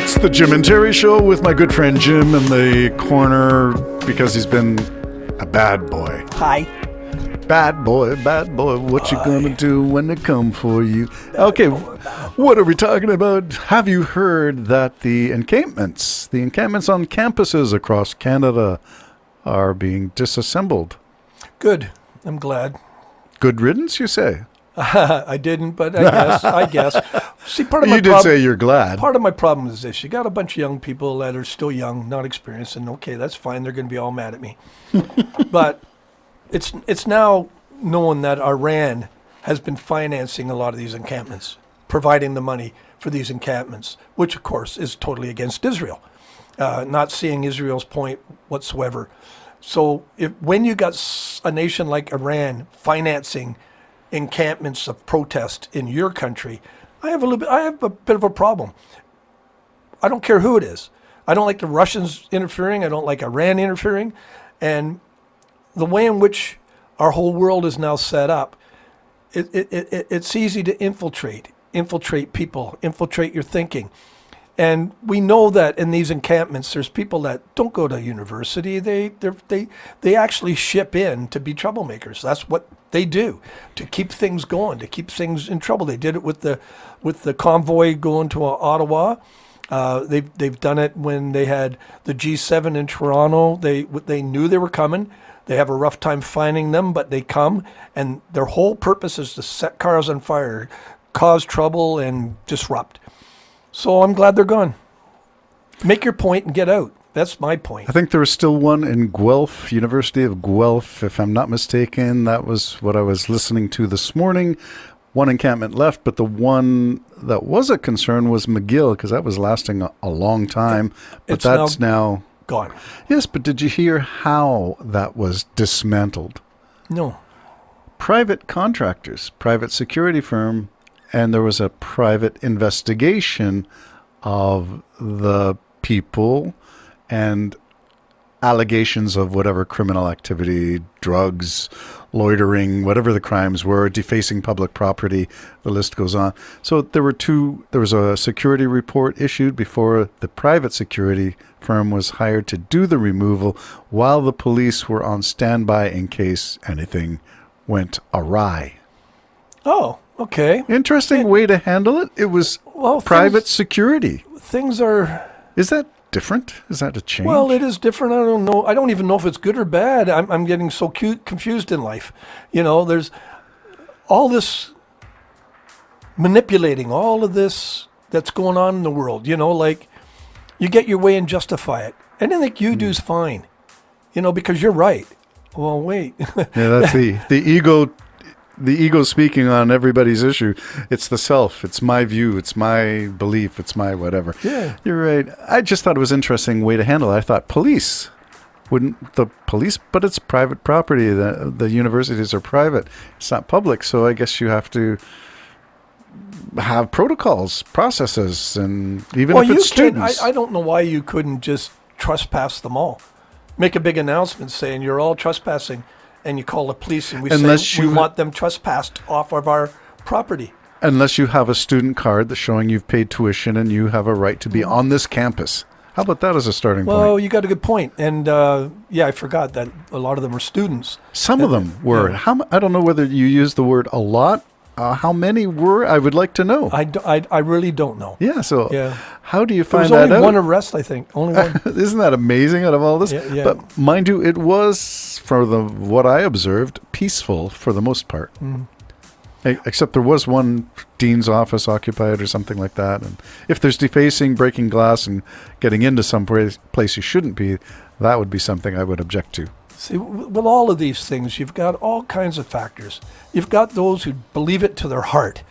It's the Jim and Terry Show with my good friend Jim in the corner because he's been a bad boy. Hi. Bad boy, what you gonna do when they come for you? Okay, what are we talking about? Have you heard that the encampments on campuses across Canada are being disassembled? Good. I'm glad. Good riddance, you say? I didn't, but I guess. See, part of my You did say you're glad. Part of my problem is this. You got a bunch of young people that are still young, not experienced, and okay, that's fine. They're going to be all mad at me. But it's now known that Iran has been financing a lot of these encampments, providing the money for these encampments, which, of course, is totally against Israel, not seeing Israel's point whatsoever. So when you got a nation like Iran financing encampments of protest in your country, I have a bit of a problem. I don't care who it is. I don't like the Russians interfering. I don't like Iran interfering. And the way in which our whole world is now set up, it's easy to infiltrate people, infiltrate your thinking. And we know that in these encampments, there's people that don't go to university. They actually ship in to be troublemakers. That's what they do to keep things going, to keep things in trouble. They did it with the convoy going to Ottawa. They've done it when they had the G7 in Toronto. They knew they were coming. They have a rough time finding them, but they come, and their whole purpose is to set cars on fire, cause trouble, and disrupt. So I'm glad they're gone. Make your point and get out. That's my point. I think there was still one in Guelph, University of Guelph, if I'm not mistaken. That was what I was listening to this morning. One encampment left, but the one that was a concern was McGill, because that was lasting a long time. But that's now gone. Yes, but did you hear how that was dismantled? No. Private contractors, private security firm, and there was a private investigation of the people and allegations of whatever criminal activity, drugs, loitering, whatever the crimes were, defacing public property, the list goes on. So there was a security report issued before the private security firm was hired to do the removal while the police were on standby in case anything went awry. Oh, okay. Interesting way to handle it. It was private security. Things are... Is that different? Is that a change? Well, it is different. I don't know. I don't even know if it's good or bad. I'm getting so confused in life. You know, there's all this manipulating, all of this that's going on in the world. You know, like you get your way and justify it. Anything you do is fine. You know, because you're right. Well, wait. Yeah, that's the ego. The ego speaking on everybody's issue. It's the self. It's my view. It's my belief. It's my whatever. Yeah. You're right. I just thought it was an interesting way to handle it. I thought police. Wouldn't the police? But it's private property. The universities are private. It's not public. So I guess you have to have protocols, processes, and even if it's students. I don't know why you couldn't just trespass them all. Make a big announcement saying you're all trespassing. And you call the police and we want them trespassed off of our property. Unless you have a student card that's showing you've paid tuition and you have a right to be on this campus. How about that as a starting point? Well, you got a good point. And I forgot that a lot of them were students. Some of them were. Yeah. I don't know whether you use the word a lot. How many were? I would like to know. I really don't know. Yeah, so how do you find that out? There was only one arrest, I think. Only one. Isn't that amazing out of all this? Yeah. But mind you, it was, for what I observed, peaceful for the most part. Mm. Except there was one dean's office occupied or something like that. And if there's defacing, breaking glass, and getting into some place you shouldn't be, that would be something I would object to. See, with all of these things, you've got all kinds of factors. You've got those who believe it to their heart,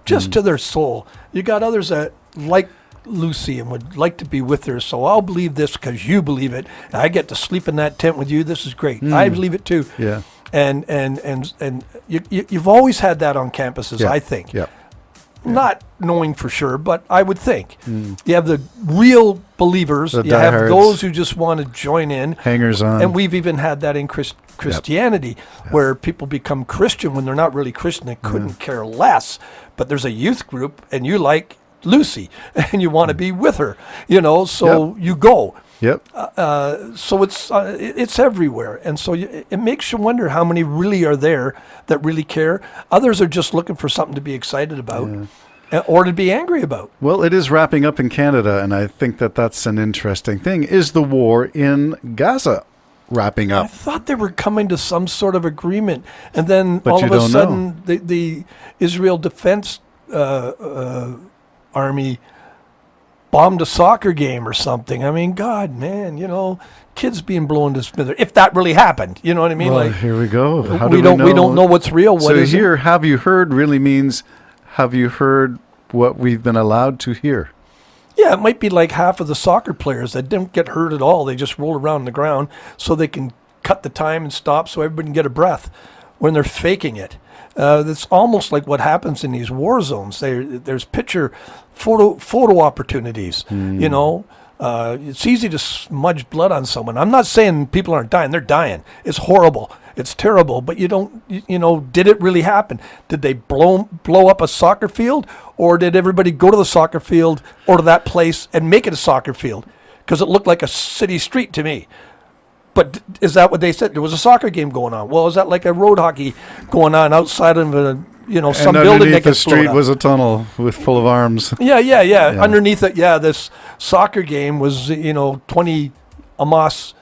just to their soul. You got others that like Lucy and would like to be with her. So I'll believe this because you believe it. I get to sleep in that tent with you. This is great. I believe it too. Yeah. And you've always had that on campuses, I think. Yeah. Not knowing for sure, but I would think. You have the real believers. You have diehards, those who just want to join in. Hangers on. And we've even had that in Christianity, where people become Christian when they're not really Christian. They couldn't care less. But there's a youth group, and you like Lucy, and you want to be with her, so you go. Yep. So it's everywhere, and so it makes you wonder how many really are there that really care. Others are just looking for something to be excited about, or to be angry about. Well, it is wrapping up in Canada, and I think that's an interesting thing. Is the war in Gaza wrapping I up? thought they were coming to some sort of agreement, and then But all you of a don't sudden, the Israel Defense Army bombed a soccer game or something. I mean, God, man, kids being blown to smithereens. If that really happened, you know what I mean? Well, like, here we go. How do we don't know what's real. What So is here, have you heard really means, have you heard what we've been allowed to hear? Yeah, it might be like half of the soccer players that don't get hurt at all. They just roll around the ground so they can cut the time and stop so everybody can get a breath when they're faking it. That's almost like what happens in these war zones. There's photo opportunities. It's easy to smudge blood on someone. I'm not saying people aren't dying. They're dying. It's horrible. It's terrible. But did it really happen? Did they blow up a soccer field, or did everybody go to the soccer field or to that place and make it a soccer field? Because it looked like a city street to me. But is that what they said? There was a soccer game going on. Well, is that like a road hockey going on outside of some and building that underneath the gets blown street up? was a tunnel full of arms. Yeah. Underneath it, this soccer game was 20 Hamas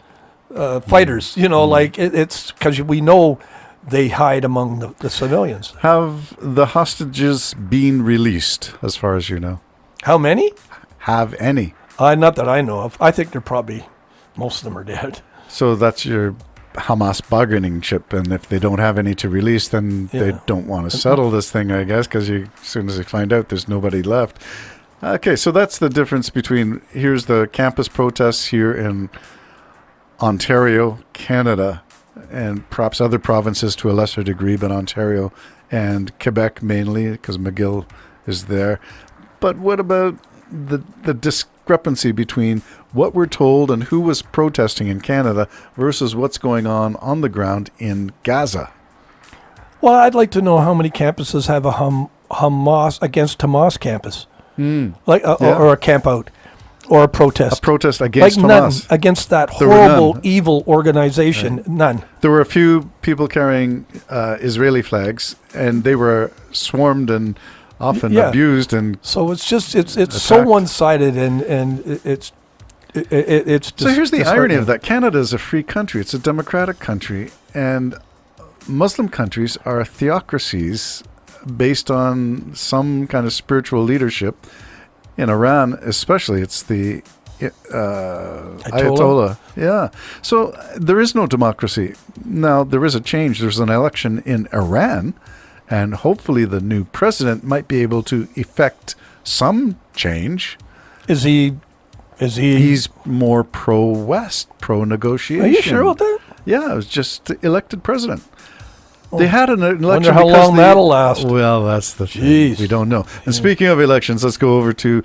fighters. Like it's because we know they hide among the civilians. Have the hostages been released, as far as you know? How many? Have any? Not that I know of. I think most of them are dead. So that's your Hamas bargaining chip, and if they don't have any to release, then they don't want to settle this thing, I guess, because as soon as they find out there's nobody left. Okay, so that's the difference between, here's the campus protests here in Ontario, Canada, and perhaps other provinces to a lesser degree, but Ontario and Quebec mainly, because McGill is there. But what about the discrepancy between what we're told and who was protesting in Canada versus what's going on the ground in Gaza? Well, I'd like to know how many campuses have a Hamas against Hamas campus, or a camp out, or a protest. A protest against like Hamas. None against that There were horrible, none. evil organization. Right. None. There were a few people carrying Israeli flags, and they were swarmed and often abused. And so it's so one-sided, and it's so here's the irony of that. Canada is a free country. It's a democratic country, and Muslim countries are theocracies based on some kind of spiritual leadership. In Iran, especially, it's the Ayatollah. Yeah. So there is no democracy. Now, there is a change. There's an election in Iran, and hopefully the new president might be able to effect some change. Is he? He's more pro-West, pro-negotiation. Are you sure about that? Yeah, it was just elected president. They had an election. Wonder how long that'll last. Well, that's the thing. Jeez. We don't know. And speaking of elections, let's go over to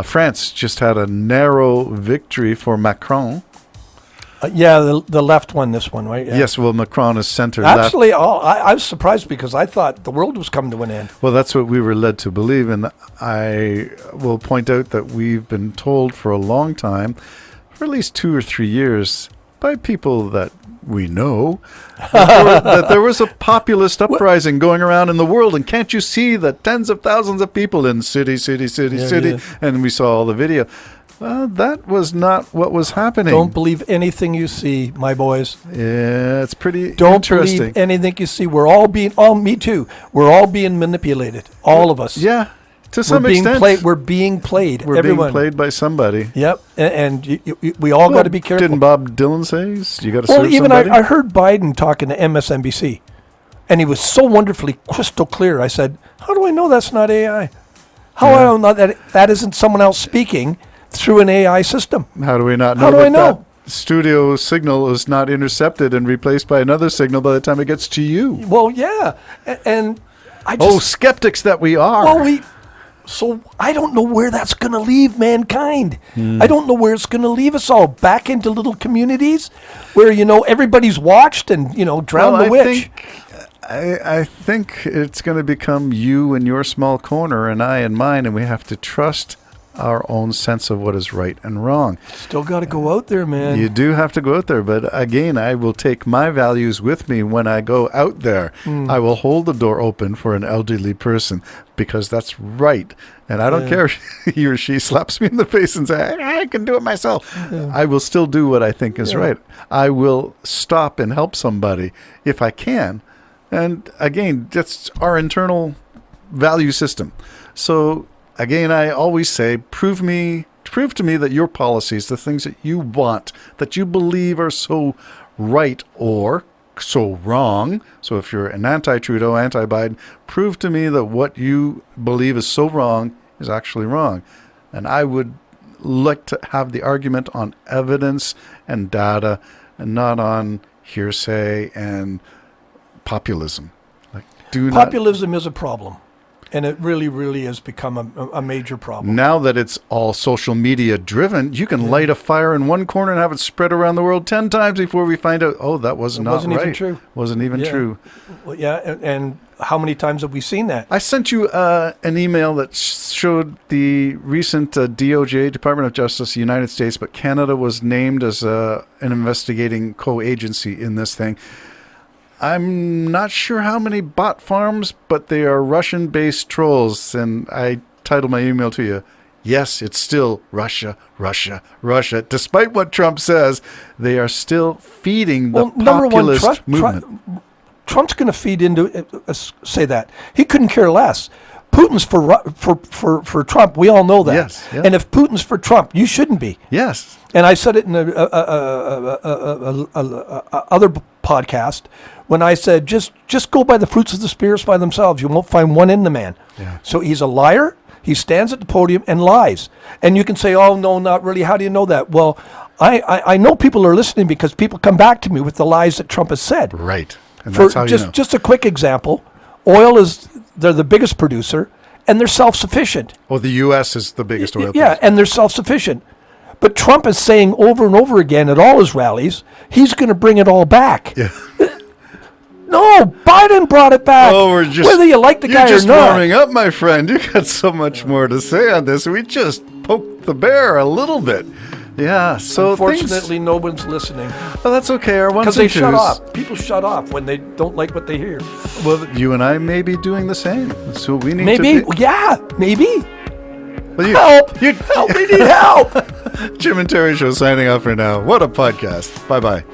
France. Just had a narrow victory for Macron. The left one, this one, right? Yeah. Yes, well, Macron is center Actually, I was surprised because I thought the world was coming to an end. Well, that's what we were led to believe. And I will point out that we've been told for a long time, for at least 2 or 3 years, by people that we know, that there was a populist uprising going around in the world. And can't you see the tens of thousands of people in city? Yeah. And we saw all the video. Well, that was not what was happening. Don't believe anything you see, my boys. Yeah, it's pretty Don't interesting. believe anything you see. Me too. We're all being manipulated. All of us. Yeah, to some extent. We're being played. We're Everyone. being played by somebody. Yep, and we all got to be careful. Didn't Bob Dylan say you got to Well, serve even somebody? I heard Biden talking to MSNBC, and he was so wonderfully crystal clear. I said, how do I know that's not AI? How do I know that isn't someone else speaking through an AI system? How do we not know How do I know? that studio signal is not intercepted and replaced by another signal by the time it gets to you? Well, yeah, and I just... skeptics that we are. Well, So I don't know where that's going to leave mankind. I don't know where it's going to leave us all. Back into little communities where, everybody's watched and, drown the witch. I think it's going to become you in your small corner and I in mine, and we have to trust our own sense of what is right and wrong. Still got to go out there, man. You do have to go out there, but again, I will take my values with me when I go out there. I will hold the door open for an elderly person because that's right. And I don't care if he or she slaps me in the face and say, I can do it myself. I will still do what I think is right. I will stop and help somebody if I can. And again, that's our internal value system. So again, I always say, prove to me that your policies, the things that you want, that you believe are so right or so wrong. So if you're an anti-Trudeau, anti-Biden, prove to me that what you believe is so wrong is actually wrong. And I would like to have the argument on evidence and data and not on hearsay and populism. Populism is a problem. And it really, really has become a major problem. Now that it's all social media driven, you can light a fire in one corner and have it spread around the world 10 times before we find out, that wasn't even true. Wasn't even true. Well, and how many times have we seen that? I sent you an email that showed the recent DOJ, Department of Justice, United States, but Canada was named as an investigating co-agency in this thing. I'm not sure how many bot farms, but they are Russian-based trolls. And I titled my email to you, yes, it's still Russia, Russia, Russia. Despite what Trump says, they are still feeding the populist movement. Trump's going to feed into, say that. He couldn't care less. Putin's for Trump. We all know that. Yes, yeah. And if Putin's for Trump, you shouldn't be. Yes. And I said it in a other podcast when I said, just go by the fruits of the spirits by themselves. You won't find one in the man. Yeah. So he's a liar. He stands at the podium and lies. And you can say, oh, no, not really. How do you know that? Well, I know people are listening because people come back to me with the lies that Trump has said. Right. And that's how you know. Just a quick example. They're the biggest producer, and they're self-sufficient. Well, the U.S. is the biggest oil producer. Yeah, and they're self-sufficient. But Trump is saying over and over again at all his rallies, he's going to bring it all back. Yeah. No, Biden brought it back. Oh, whether you like the guy or not. You're just warming up, my friend. You got so much more to say on this. We just poked the bear a little bit. Yeah, so unfortunately, no one's listening. Well, that's okay. Our ones because they shut off. People shut off when they don't like what they hear. Well, you and I may be doing the same. So we need to be. Yeah, maybe. Well, help! Help! We need help. Jim and Terry Show signing off for now. What a podcast. Bye-bye.